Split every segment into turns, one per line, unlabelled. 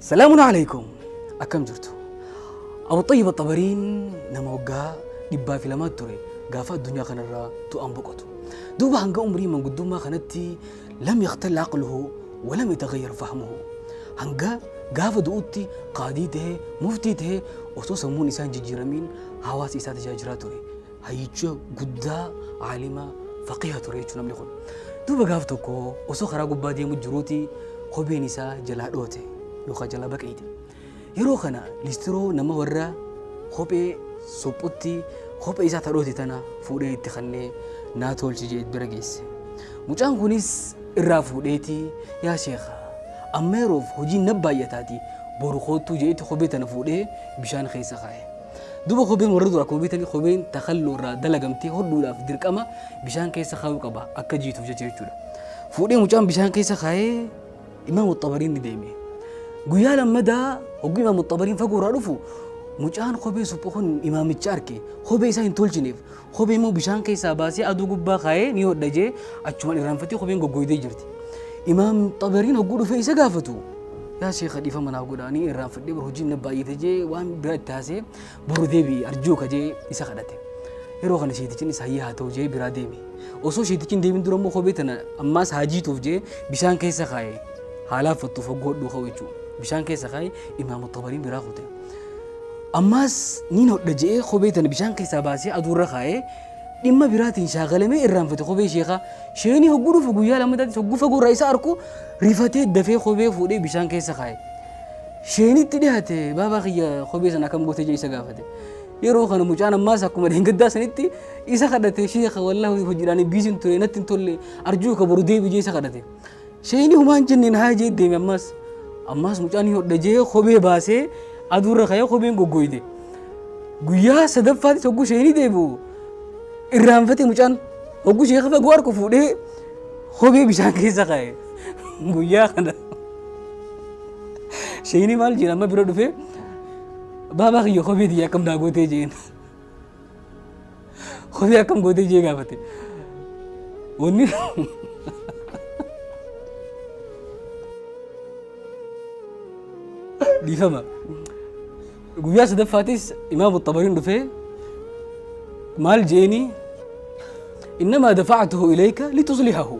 سلام عليكم. أكم جرتو أبو طيب الطبرين نموجا دبا في لما تري قافا الدنيا خنرا تؤنبقته دوبا هنقا أمري من قدوما خنتي لم يختل عقله ولم يتغير فهمه هنقا قافا دوتي قاديته مفتيته وصو سمون إسان جيرمين حواس إسان تجاجرا تري هيجو قدا عالمة فقيهة تري نملي خون دوبا قافتوكو وصو خرا قبا ديمو جروتي خبين إسا جلادوته يوخا جلا بكيتي yeroo kana liistiroo nama warra kophee suphutti kophee isaa tadhooti tana fuudhee itti kannee naa tolchi jee bira geesse. Mucaan kunis irraa fuudheeti yaa sheekha amma yeroof hojiin na baay'ataati boru kootu jeetti kophee tana fuudhee bishaan keessa kaa'e. Duuba kopheen warra dura kopheen takalloo irraa dalagamtee hodhuudhaaf dirqama bishaan keessa kaa'uu qaba akka jiituuf jechuudha. Fuudhee mucaan bishaan keessa kaa'ee Imaam Xabariin ni deeme. Guyyaa lammadaa hogguu Imaam Xabariin fagoo irraa dhufu mucaan kophee suphuun imaamicha arke kophee isaa hin tolchineef kophee immoo bishaan keessaa baasee aduu gubbaa kaa'ee ni hodha jee achuma irraanfatee kopheen goggooydee jirti. Imaam Xabariin hogguu dhufee isa gaafatu yaa sheekha dhiifa manaa godhaanii irraanfadhee bar hojiin na baay'ate jee waan bira itti haasee boru deebi'ee arjooka jee isa kadhate. Yeroo kana sheetichiin isa hayyaa haa ta'u jee biraa deeme. Osoo sheetichiin deemin dura immoo kophee tana ammaas haajiituuf jee bishaan keessa kaa'ee haalaaf fattuuf hogguu hodhuu ka'u jechuudha. bishaan keessa kaa'ee Imaam Xabariin biraa kute. Ammaas niin hodha je'ee kophee tana bishaan keessaa baasee aduurra kaa'ee dhimma biraatiin shaagalamee irraanfate kophee sheekhaa. Sheenii hogguu dhufu guyyaa lammadaatis hogguu fagoo irraa isa arku rifatee dafee kophee fuudhee bishaan keessa kaa'e. Sheenitti dhiyaate baabaa kiyya kophee sana akkam gootee jee isa gaafate. Yeroo kana mucaan ammaas akkuma dheengaddaa sanitti isa kadhate sheekha wallaahi hojiidhaan biisiin ture natti hin tolle arjuu ka boru deebi jee isa kadhate. Sheenii humaan jenneen haa jee deeme ammas mucaan hodha jee kophee baasee aduurra kaa'ee kopheen goggooyde. Guyyaa sadaffaatti hogguu sheenii deebi'u irraanfatee mucaan hogguu sheekha fagoo harku fuudhee kophee bishaan keessa kaa'e. Guyyaa kana sheenii maal jeen amma bira dhufee baabaa kiyya kophee tiyya akkam naa gootee jeen kophee akkam gootee jee gaafate. Wanni ديفما قويا سدفاتيس إمام الطبرين دفه مال جيني إنما دفعته إليك لتصلحه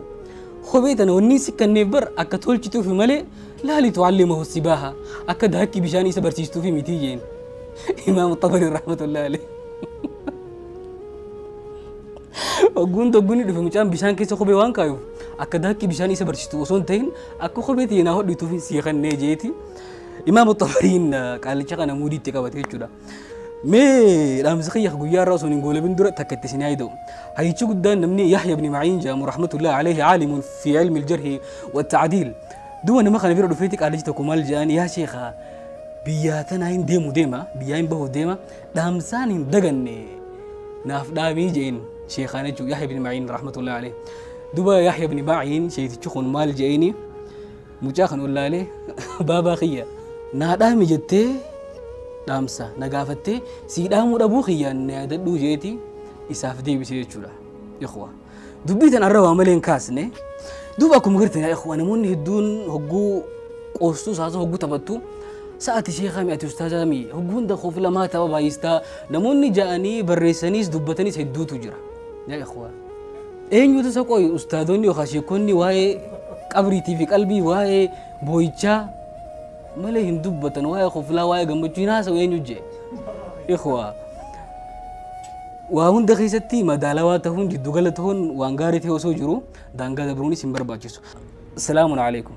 خبيتنا والنيس كان نبر أكتول تشتو في ملء لا لتعلمه السباحة أكد هكي بشاني سبر تشتو في متيجين إمام الطبرين رحمة الله عليه وقوني دفه مجان بشان كيسو خبي وان كايو أكد هكي بشاني سبر تشتو وصون تين أكو خبيتي يناهو ديتو في سيخان نيجيتي إمام الطبرين قال لي شغلنا مودي تكابت كذا مي رامز خيخ غيار راسون نقول بندرة تكتسني هيدو هاي شو قدام نمني يحيى بن معين جام رحمة الله عليه عالم في علم الجرح والتعديل دون ما خلينا في رفيتك على جتكم الجان يا شيخة بياتنا هين ديمو ديما بياين به ديما دامسان دغني ناف دامي جين شيخنا جو يحيى بن معين رحمة الله عليه دوبا يحيى بن معين شيء تشخن مال جيني مجاخن ولا عليه بابا خيا naadhaami jettee dhaamsa nagaafattee siidhaamuu dhabuu kiyyaan yaadadhuu jeeti isaaf deebisee jechuudha. Ikhwa dubbii tan arrabaa malee hin kaasne duuba akkuma gartan yaa ikhwa namoonni hedduun hogguu qoostuu saasa hogguu taphattu sa'ati sheekhaa mi'ati ustaazaa hogguun dakoof lamaa tapha baay'istaa namoonni ja'anii barreessaniis dubbatanis hedduutu jira. Yaa ikhwa eenyutu isa qoy ustaadonni yookaan sheekonni waa'ee qabriitii fi qalbii waa'ee boo'ichaa ماله هندوبتن واي خفلا واي جنبتشي ناس وين يجي إخوة وهون دخيستي مدالواتهون جدوغلتهون وانغارتي وسوجرو دانغا دبروني سنبر باجيسو السلام عليكم